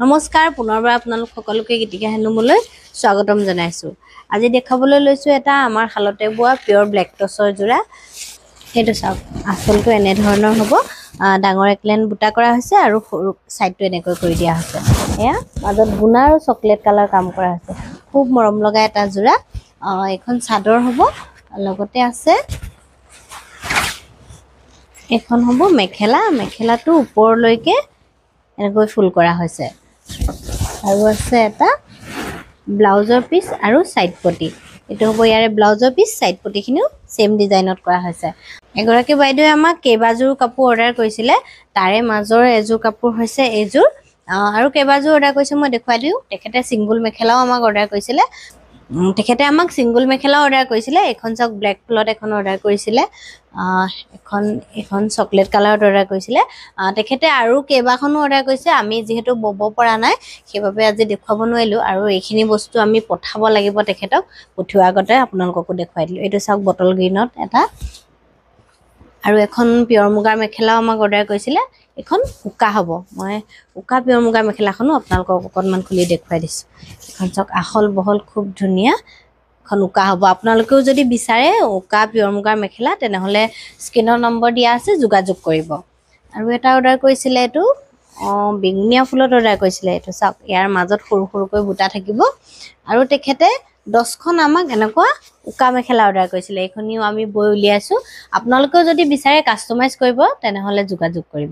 নমস্কাৰ পুনৰবাৰ আপোনালোক সকলোকে গীতিকা হেনুমলৈ স্বাগতম জনাইছো। আজি দেখাবলৈ লৈছো এটা আমাৰ হালতে বোৱা পিয়ৰ ব্লেক টছৰ জোৰা। সেইটো চাওক আচলটো এনে ধৰণৰ হ'ব। ডাঙৰ একলেন বুটা কৰা হৈছে আৰু সৰু সাইডটো এনেকৈ কৰি দিয়া হৈছে। এয়া মাজত গুণা আৰু চকলেট কালাৰ কাম কৰা হৈছে। খুব মৰম লগা এটা জোৰা। এখন চাদৰ হ'ব, লগতে আছে এখন হ'ব মেখেলা। মেখেলাটো ওপৰলৈকে এনেকৈ ফুল কৰা হৈছে আৰু আছে এটা ব্লাউজৰ পিস আৰু সাইড পটি। এটো হ'ব ইয়াৰে ব্লাউজৰ পিস, সাইড পটিখিনিও সেম ডিজাইনত কৰা হৈছে। এগৰাকী বাইদেৱে আমাক কেইবাজোৰ কাপোৰ অৰ্ডাৰ কৰিছিলে, তাৰে মাজৰ এজোৰ কাপোৰ হৈছে এইজোৰ আৰু কেইবাজোৰ অৰ্ডাৰ কৰিছে মই দেখুৱাই দিওঁ। তেখেতে সিঙ্গল মেখেলাও আমাক অৰ্ডাৰ কৰিছিলে। তেখেতে আমাক সিঙ্গল মেখেলা অৰ্ডাৰ কৰিছিলে। এখন চাওক ব্লেক ফুলত এখন অৰ্ডাৰ কৰিছিলে, এখন চকলেট কালাৰত অৰ্ডাৰ কৰিছিলে। তেখেতে আৰু কেইবাখনো অৰ্ডাৰ কৰিছে। আমি যেহেতু বব পৰা নাই সেইবাবে আজি দেখুৱাব নোৱাৰিলো আৰু এইখিনি বস্তু আমি পঠাব লাগিব তেখেতক। পঠিওৱাৰ আগতে আপোনালোককো দেখুৱাই দিলো। এইটো চাওক বটল গ্ৰীনত এটা আৰু এখন পিয়ৰ মুগাৰ মেখেলাও আমাক অৰ্ডাৰ কৰিছিলে। এখন উকা হ'ব। মই উকা পিয়ৰ মুগাৰ মেখেলাখনো আপোনালোকক অকণমান খুলি দেখুৱাই দিছো। এখন চাওক আহল বহল খুব ধুনীয়া এখন উকা হ'ব। আপোনালোকেও যদি বিচাৰে উকা পিয়ৰ মুগাৰ মেখেলা তেনেহ'লে স্ক্ৰীনৰ নম্বৰ দিয়া আছে, যোগাযোগ কৰিব। আৰু এটা অৰ্ডাৰ কৰিছিলে এইটো বেঙুনীয়া ফুলত অৰ্ডাৰ কৰিছিলে। এইটো চাওক ইয়াৰ মাজত সৰু সৰুকৈ বুটা থাকিব আৰু তেখেতে 10খন আমাক এনেকুৱা উকা মেখেলা অৰ্ডাৰ কৰিছিলে। এইখনিও আমি বৈ উলিয়াইছো। আপোনালোকেও যদি বিচাৰে কাষ্টমাইজ কৰিব তেনেহ'লে যোগাযোগ কৰিব।